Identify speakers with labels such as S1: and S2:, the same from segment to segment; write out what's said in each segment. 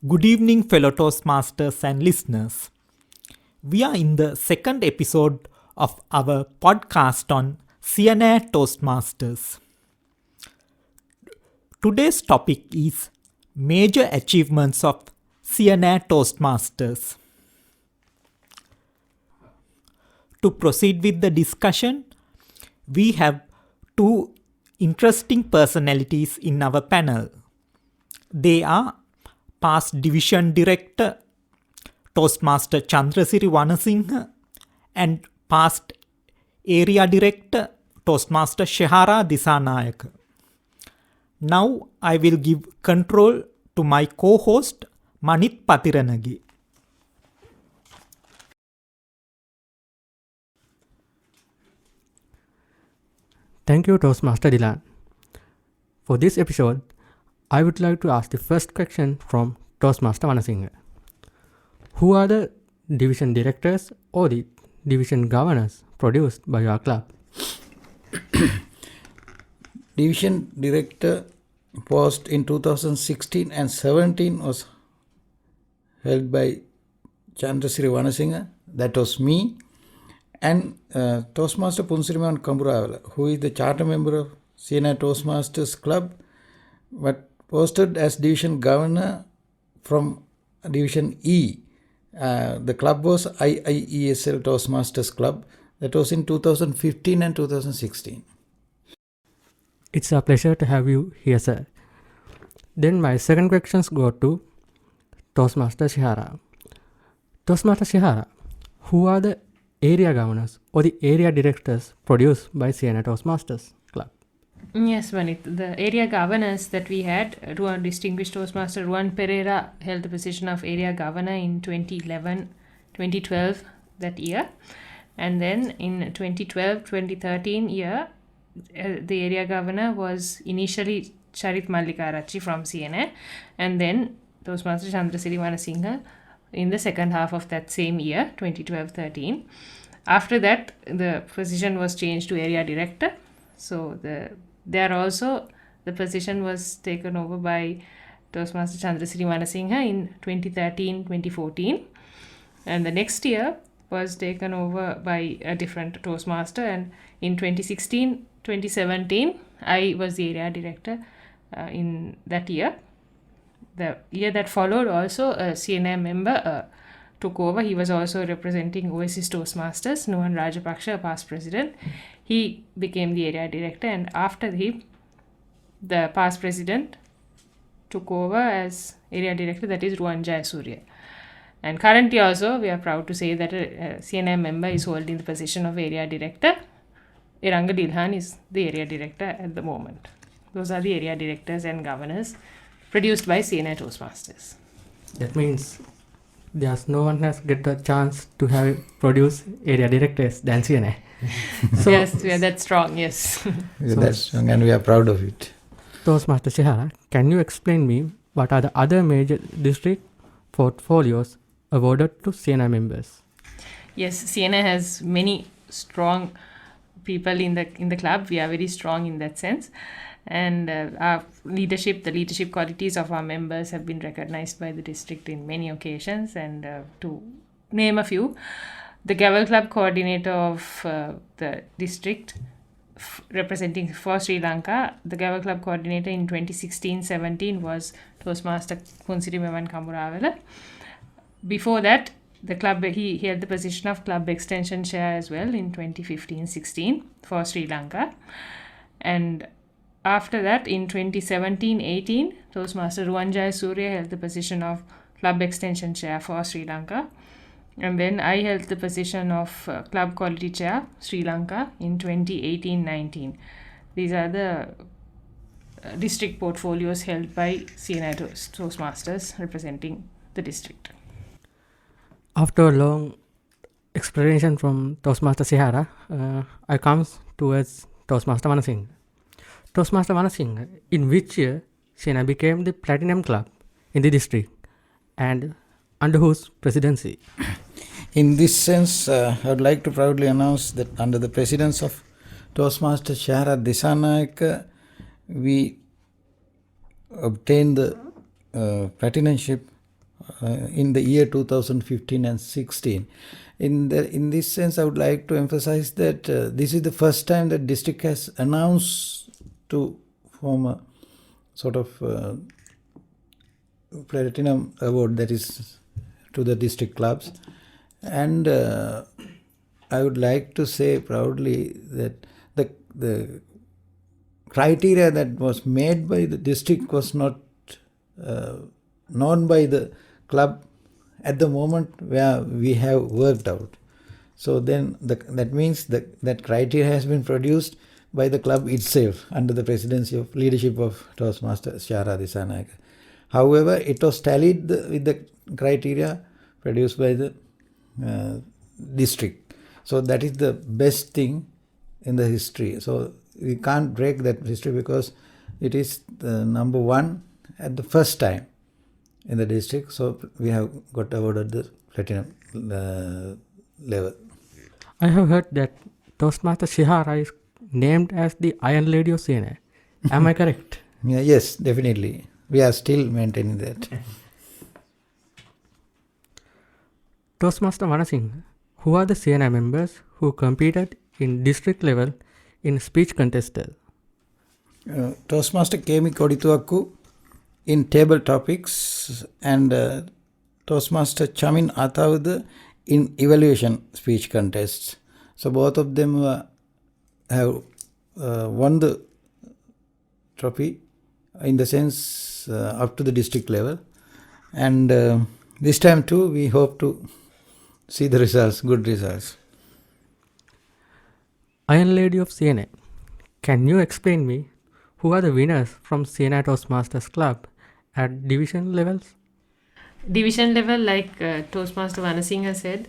S1: Good evening, fellow Toastmasters and listeners. We are in the second episode of our podcast on Siyane Toastmasters. Today's topic is major achievements of Siyane Toastmasters. To proceed with the discussion, we have two interesting personalities in our panel. They are past Division Director Toastmaster Chandrasiri Wanasinghe and past Area Director Toastmaster Shehara Disanayaka. Now I will give control to my co-host Manit Patiranagi.
S2: Thank you, Toastmaster Dylan. For this episode, I would like to ask the first question from Toastmaster Wanasinghe. Who are the division directors or the division governors produced by your club?
S3: Division director post in 2016 and 17 was held by Chandrasiri Wanasinghe, that was me, and Toastmaster Punsirimavan Kamburavela, who is the charter member of Siyane Toastmasters Club, but posted as division governor from division E. The club was IIESL Toastmasters Club. That was in 2015 and 2016.
S2: It's a pleasure to have you here, sir. Then my second questions go to Toastmaster Shehara. Toastmaster Shehara, who are the area governors or the area directors produced by Siyane Toastmasters Club?
S4: Yes, Manit. The area governors that we had, distinguished Toastmaster Ruan Pereira held the position of area governor in 2012 that year. And then in 2012-2013 year, the area governor was initially Charit Mallikarachi from Siyane, and then Toastmaster Chandrasiri Wanasinghe in the second half of that same year, 2012-13. After that, the position was changed to area director. So there also the position was taken over by Toastmaster Chandrasiri Wanasinghe in 2013-2014, and the next year was taken over by a different Toastmaster, and in 2016-2017 I was the area director in that year. The year that followed also a CNA member took over. He was also representing Oasis Toastmasters, Nuhan Rajapaksha, a past president. He became the area director, and after him, the past president took over as area director, that is Ruan Jayasuriya. And currently also, we are proud to say that a CNM member is holding the position of area director. Iranga Dilhan is the area director at the moment. Those are the area directors and governors produced by Siyane Toastmasters.
S2: That means there's no one has get the chance to have produce area directors than Siyane.
S4: So, yes, we are that strong, yes.
S3: That's strong, and we are proud of it.
S2: Toastmaster Shehara, can you explain me what are the other major district portfolios awarded to Siyane members?
S4: Yes, Siyane has many strong people in the club. We are very strong in that sense. And our leadership, the leadership qualities of our members have been recognized by the district in many occasions. And to name a few, the Gavel Club coordinator of the district representing for Sri Lanka, the Gavel Club coordinator in 2016-17 was Toastmaster Punsirimavan Kamburavela. Before that, the club he held the position of club extension chair as well in 2015-16 for Sri Lanka. And after that, in 2017-18, Toastmaster Ruan Jayasuriya held the position of club extension chair for Sri Lanka. And then I held the position of club quality chair, Sri Lanka, in 2018-19. These are the district portfolios held by Siyane Toastmasters representing the district.
S2: After a long explanation from Toastmaster Shehara, I come towards Toastmaster Wanasinghe. Toastmaster Wanasinghe, in which year Siyane became the Platinum Club in the district and under whose presidency?
S3: In this sense, I would like to proudly announce that under the presidence of Toastmaster Shehara Disanayaka, we obtained the platinumship in the year 2015 and 16. In this sense, I would like to emphasize that this is the first time that district has announced to form a sort of platinum award, that is to the district clubs. And I would like to say proudly that the criteria that was made by the district was not known by the club at the moment where we have worked out. So then that means that criteria has been produced by the club itself under the presidency of leadership of Toastmaster Shara Disanayaka. However, it was tallied with the criteria produced by the district. So that is the best thing in the history. So we can't break that history because it is the number one at the first time in the district. So we have got awarded the platinum level.
S2: I have heard that Toastmaster Shihara is named as the Iron Lady of Siyane. Am I correct?
S3: Yeah, yes, definitely. We are still maintaining that.
S2: Toastmaster Vanasinghe, who are the Siyane members who competed in district level in speech contested?
S3: Toastmaster Kemi Kodituaku in table topics and Toastmaster Chamin Athavada in evaluation speech contests. So both of them have won the trophy in the sense up to the district level. And this time too we hope to see the results, good results.
S2: Iron Lady of Siyane, can you explain me who are the winners from Siyane Toastmasters Club at division levels?
S4: Division level, like Toastmaster Vanasinghe said,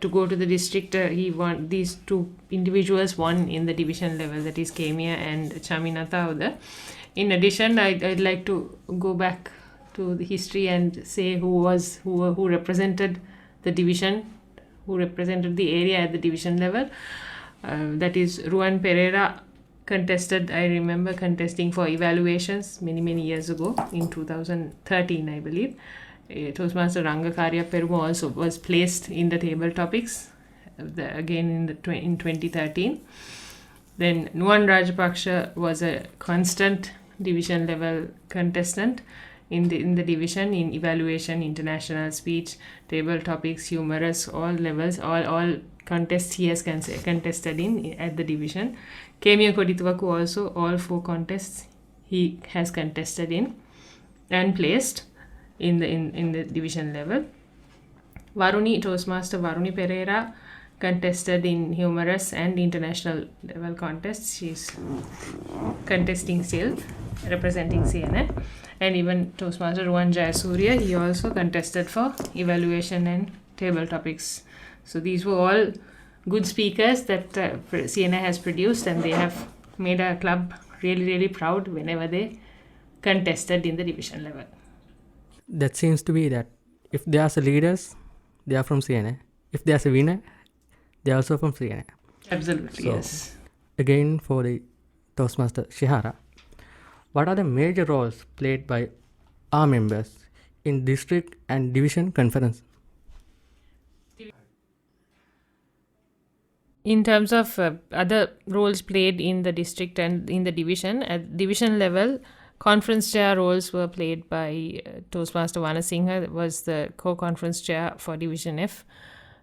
S4: to go to the district, he won. These two individuals won in the division level, that is Kemia and Chaminata Auda. In addition, I'd like to go back to the history and say who represented the division, who represented the area at the division level. That is Ruan Pereira contested. I remember contesting for evaluations many years ago in 2013, I believe. Toastmaster Rangakarya Perumo also was placed in the table topics again in 2013. Then Nuan Rajapaksha was a constant division level contestant in the division in evaluation, international speech, table topics, humorous, all levels, all contests he has contested in at the division. Kemia Kodituaku also, all 4 contests he has contested in and placed in the division level. Toastmaster Varuni Pereira contested in humorous and international level contests. She's contesting still, representing Siyane. And even Toastmaster Ruan Jayasuriya, he also contested for evaluation and table topics. So these were all good speakers that Siyane has produced, and they have made our club really proud whenever they contested in the division level.
S2: That seems to be that if there are leaders, they are from Siyane. If there's a winner, they are also from Siyane.
S4: Absolutely,
S2: So,
S4: yes.
S2: Again, for the Toastmaster Shihara, what are the major roles played by our members in district and division conference?
S4: In terms of other roles played in the district and in the division, at division level, conference chair roles were played by Toastmaster Vanasinghe, was the co-conference chair for Division F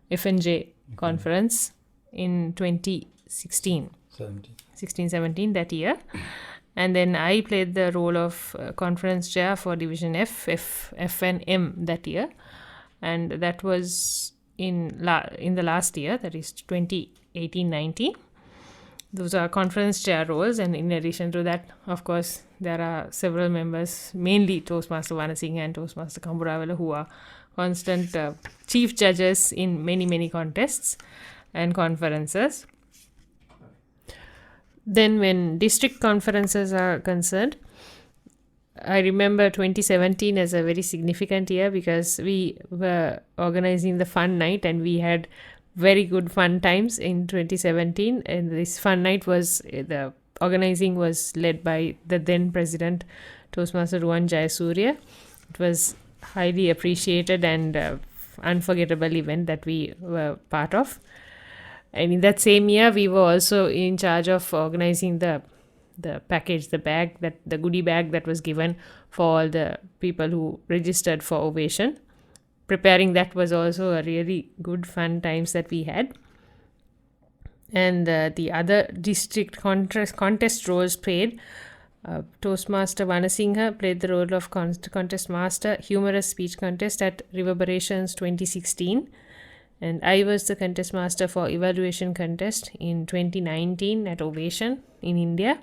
S4: and J conference in 16-17 that year. And then I played the role of conference chair for Division F and M that year. And that was in the last year, that is 2018-19. Those are conference chair roles, and in addition to that, of course, there are several members, mainly Toastmaster Vanasinghe and Toastmaster Kamburavela, who are constant chief judges in many contests and conferences. Then when district conferences are concerned, I remember 2017 as a very significant year because we were organizing the fun night and we had very good fun times in 2017. And this fun night the organizing was led by the then president, Toastmaster Ruan Jayasuriya. It was highly appreciated and unforgettable event that we were part of. And in that same year, we were also in charge of organizing the package, the goodie bag that was given for all the people who registered for Ovation. Preparing that was also a really good fun times that we had. And the other district contest roles played. Toastmaster Vanasinghe played the role of contest master, humorous speech contest at Reverberations 2016. And I was the contest master for evaluation contest in 2019 at Ovation in India.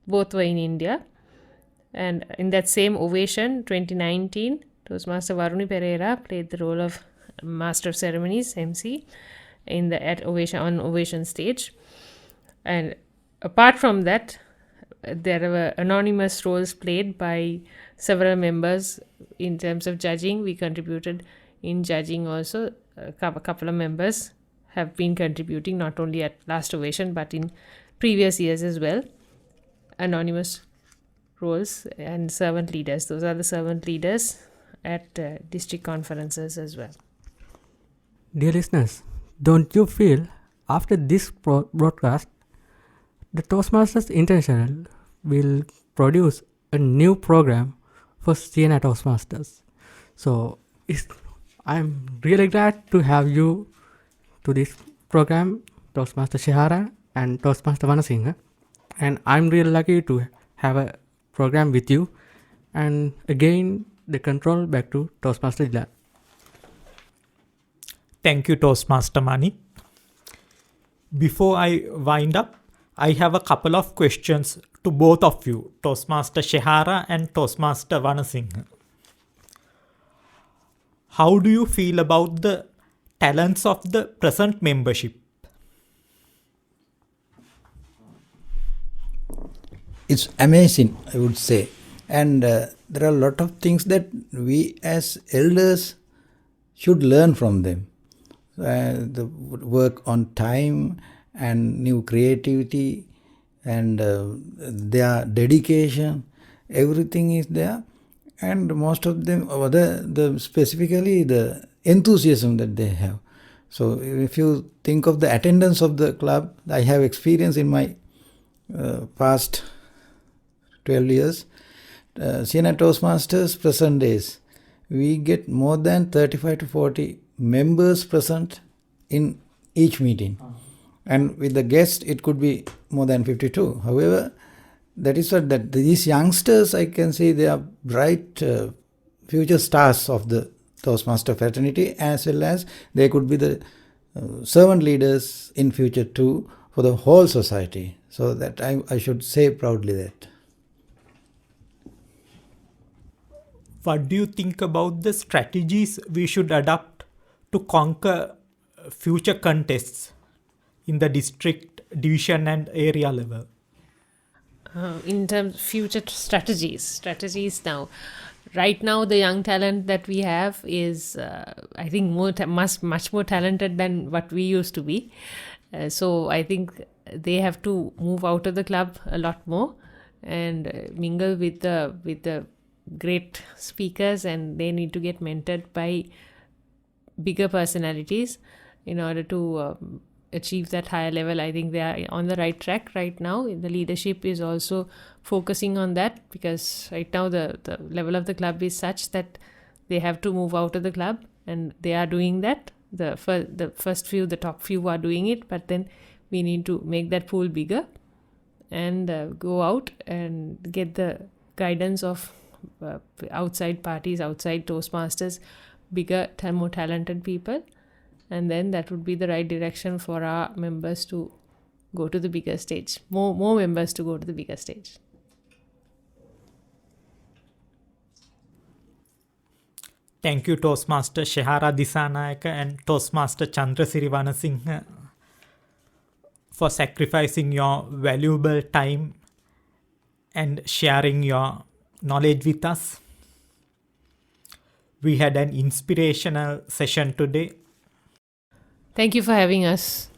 S4: Both were in India. And in that same Ovation 2019, Toastmaster Varuni Pereira played the role of Master of Ceremonies, MC, at Ovation stage. And apart from that, there were anonymous roles played by several members in terms of judging. We contributed in judging also. A couple of members have been contributing not only at last Ovation but in previous years as well. Anonymous roles and servant leaders. Those are the servant leaders at district conferences as well.
S2: Dear listeners, don't you feel after this broadcast, the Toastmasters International will produce a new program for Siyane Toastmasters. So I'm really glad to have you to this program, Toastmaster Shihara and Toastmaster Vanasinghe. And I'm really lucky to have a program with you. And again, the control back to Toastmaster Dilan.
S1: Thank you, Toastmaster Manik. Before I wind up, I have a couple of questions to both of you, Toastmaster Shihara and Toastmaster Vanasinghe. How do you feel about the talents of the present membership?
S3: It's amazing, I would say. And there are a lot of things that we as elders should learn from them. The work on time and new creativity and their dedication, everything is there. And most of them, specifically the enthusiasm that they have. So if you think of the attendance of the club, I have experience in my past 12 years. Siyane Toastmasters present days, we get more than 35 to 40 members present in each meeting. And with the guest, it could be more than 52. However, that is what that these youngsters, I can say, they are bright future stars of the Toastmaster fraternity, as well as they could be the servant leaders in future too for the whole society. So that I should say proudly that.
S1: What do you think about the strategies we should adopt to conquer future contests in the district, division and area level?
S4: In terms of future strategies now, right now the young talent that we have is I think much more talented than what we used to be. So I think they have to move out of the club a lot more and mingle with the great speakers, and they need to get mentored by bigger personalities in order to achieve that higher level. I think they are on the right track right now. The leadership is also focusing on that, because right now the level of the club is such that they have to move out of the club, and they are doing that. The top few are doing it, but then we need to make that pool bigger and go out and get the guidance of outside parties, outside Toastmasters, bigger, more talented people. And then that would be the right direction for our members to go to the bigger stage. More members to go to the bigger stage.
S1: Thank you, Toastmaster Shihara Disanayaka and Toastmaster Chandrasiri Vanasinghe, for sacrificing your valuable time and sharing your knowledge with us. We had an inspirational session today.
S4: Thank you for having us.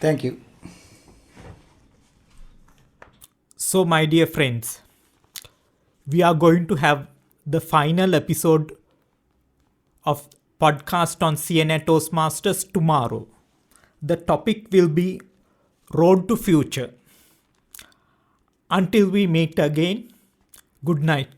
S3: Thank you.
S1: So, my dear friends, we are going to have the final episode of podcast on Siyane Toastmasters tomorrow. The topic will be Road to Future. Until we meet again, good night.